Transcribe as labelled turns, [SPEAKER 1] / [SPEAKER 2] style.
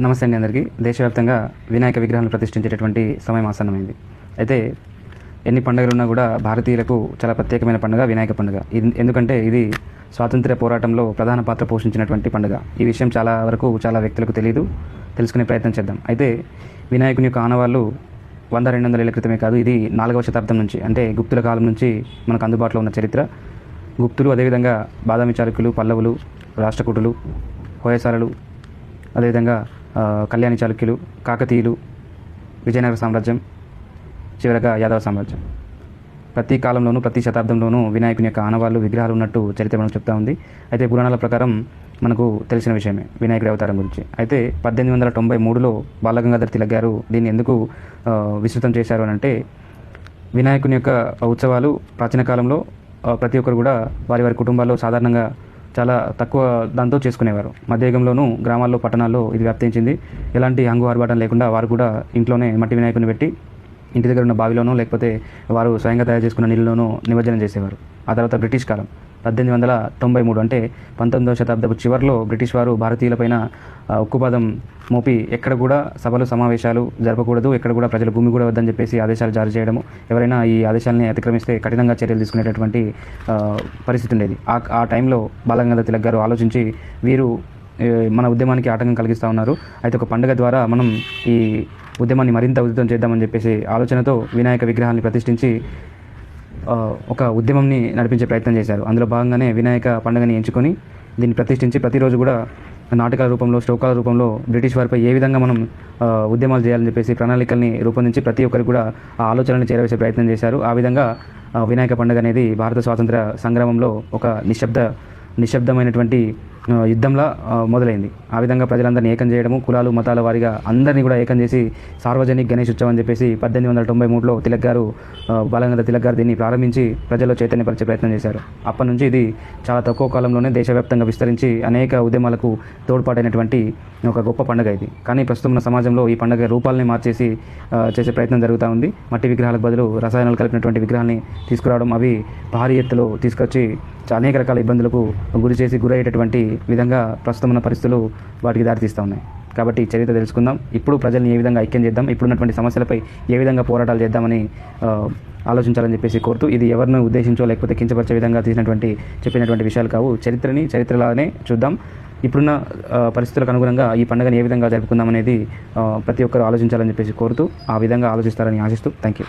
[SPEAKER 1] నమస్తే అండి అందరికీ. దేశవ్యాప్తంగా వినాయక విగ్రహాలను ప్రతిష్ఠించేటటువంటి సమయం ఆసన్నమైంది. అయితే ఎన్ని పండుగలున్నా కూడా భారతీయులకు చాలా ప్రత్యేకమైన పండుగ వినాయక పండుగ. ఎందుకంటే ఇది స్వాతంత్ర్య పోరాటంలో ప్రధాన పాత్ర పోషించినటువంటి పండుగ. ఈ విషయం చాలా వరకు చాలా వ్యక్తులకు తెలియదు. తెలుసుకునే ప్రయత్నం చేద్దాం. అయితే వినాయకుని యొక్క ఆనవాళ్ళు 100-200 ఏళ్ల క్రితమే కాదు, ఇది 4వ శతాబ్దం నుంచి, అంటే గుప్తుల కాలం నుంచి మనకు అందుబాటులో ఉన్న చరిత్ర. గుప్తులు, అదేవిధంగా బాదామి చాళుక్యులు, పల్లవులు, రాష్ట్రకూటులు, హోయసాలలు, అదేవిధంగా కళ్యాణి చాళుక్యులు, కాకతీయులు, విజయనగర సామ్రాజ్యం, చివరగా యాదవ సామ్రాజ్యం. ప్రతి కాలంలోనూ ప్రతి శతాబ్దంలోనూ వినాయకుని యొక్క ఆనవాళ్ళు, విగ్రహాలు ఉన్నట్టు చరిత్ర మనకు చెప్తా ఉంది. అయితే పురాణాల ప్రకారం మనకు తెలిసిన విషయమే వినాయకుడి అవతారం గురించి. అయితే 1893లో బాలగంగాధర తిలక్ గారు దీన్ని ఎందుకు విస్తృతం చేశారు అని అంటే, వినాయకుని యొక్క ఉత్సవాలు ప్రాచీన కాలంలో ప్రతి ఒక్కరు కూడా వారి వారి కుటుంబాల్లో సాధారణంగా చాలా తక్కువ దాంతో చేసుకునేవారు. మధ్యయుగంలోనూ గ్రామాల్లో, పట్టణాల్లో ఇది వ్యాప్తించింది. ఎలాంటి హంగు ఆర్భాటం లేకుండా వారు కూడా ఇంట్లోనే మట్టి వినాయకుని పెట్టి ఇంటి దగ్గర ఉన్న బావిలోనో లేకపోతే వారు స్వయంగా తయారు చేసుకున్న నీళ్ళలోనూ నిమజ్జనం చేసేవారు. ఆ తర్వాత బ్రిటిష్ కాలం 1893, అంటే 19వ శతాబ్దపు చివరిలో బ్రిటిష్ వారు భారతీయులపైన ఉక్కుపాదం మోపి ఎక్కడ కూడా సభలు సమావేశాలు జరపకూడదు, ఎక్కడ కూడా ప్రజల భూమి కూడా వద్దని చెప్పేసి ఆదేశాలు జారీ చేయడము, ఎవరైనా ఈ ఆదేశాలని అతిక్రమిస్తే కఠినంగా చర్యలు తీసుకునేటటువంటి పరిస్థితి ఉండేది. ఆ టైంలో బాలగంగాధర తిలక్ గారు ఆలోచించి, వీరు మన ఉద్యమానికి ఆటంకం కలిగిస్తూ ఉన్నారు, అయితే ఒక పండుగ ద్వారా మనం ఈ ఉద్యమాన్ని మరింత ఉధృతం చేద్దామని చెప్పేసి ఆలోచనతో వినాయక విగ్రహాన్ని ప్రతిష్ఠించి ఒక ఉద్యమంని నడిపించే ప్రయత్నం చేశారు. అందులో భాగంగానే వినాయక పండుగని ఎంచుకొని దీన్ని ప్రతిష్ఠించి ప్రతిరోజు కూడా నాటకాల రూపంలో, శ్లోకాల రూపంలో బ్రిటిష్ వారిపై ఏ విధంగా మనం ఉద్యమాలు చేయాలని చెప్పేసి ప్రణాళికల్ని రూపొందించి ప్రతి ఒక్కరు కూడా ఆ ఆలోచనని చేరవేసే ప్రయత్నం చేశారు. ఆ విధంగా వినాయక పండుగ అనేది భారత స్వాతంత్ర సంగ్రామంలో ఒక నిశ్శబ్దమైనటువంటి యుద్ధంలా మొదలైంది. ఆ విధంగా ప్రజలందరినీ ఏకం చేయడము, కులాలు మతాల వారిగా అందరినీ కూడా ఏకం చేసి సార్వజనిక గణేష్ ఉత్సవం అని చెప్పేసి 1893లో బాలగంగాధర తిలక్ గారు దీన్ని ప్రారంభించి ప్రజల్లో చైతన్యపరిచే ప్రయత్నం చేశారు. అప్పటి నుంచి ఇది చాలా తక్కువ కాలంలోనే దేశవ్యాప్తంగా విస్తరించి అనేక ఉద్యమాలకు తోడ్పాటైనటువంటి ఒక గొప్ప పండుగ ఇది. కానీ ప్రస్తుతం ఉన్న సమాజంలో ఈ పండుగ రూపాలని మార్చేసి చేసే ప్రయత్నం జరుగుతూ ఉంది. మట్టి విగ్రహాలకు బదులు రసాయనాలు కలిపినటువంటి విగ్రహాన్ని తీసుకురావడం, అవి భారీ ఎత్తులో తీసుకొచ్చి అనేక రకాల ఇబ్బందులకు గురయ్యేటటువంటి విధంగా ప్రస్తుతం ఉన్న పరిస్థితులు వాటికి దారితీస్తూ ఉన్నాయి. కాబట్టి చరిత్ర తెలుసుకుందాం, ఇప్పుడు ప్రజల్ని ఏ విధంగా ఐక్యం చేద్దాం, ఇప్పుడున్నటువంటి సమస్యలపై ఏ విధంగా పోరాటాలు చేద్దామని ఆలోచించాలని చెప్పేసి కోరుతూ, ఇది ఎవరిని ఉద్దేశించో లేకపోతే కించపరిచే విధంగా చెప్పినటువంటి విషయాలు కావు. చరిత్రలానే చూద్దాం. ఇప్పుడున్న పరిస్థితులకు అనుగుణంగా ఈ పండుగను ఏ విధంగా జరుపుకుందాం అనేది ప్రతి ఒక్కరు ఆలోచించాలని చెప్పేసి కోరుతూ, ఆ విధంగా ఆలోచిస్తారని ఆశిస్తూ థ్యాంక్ యూ.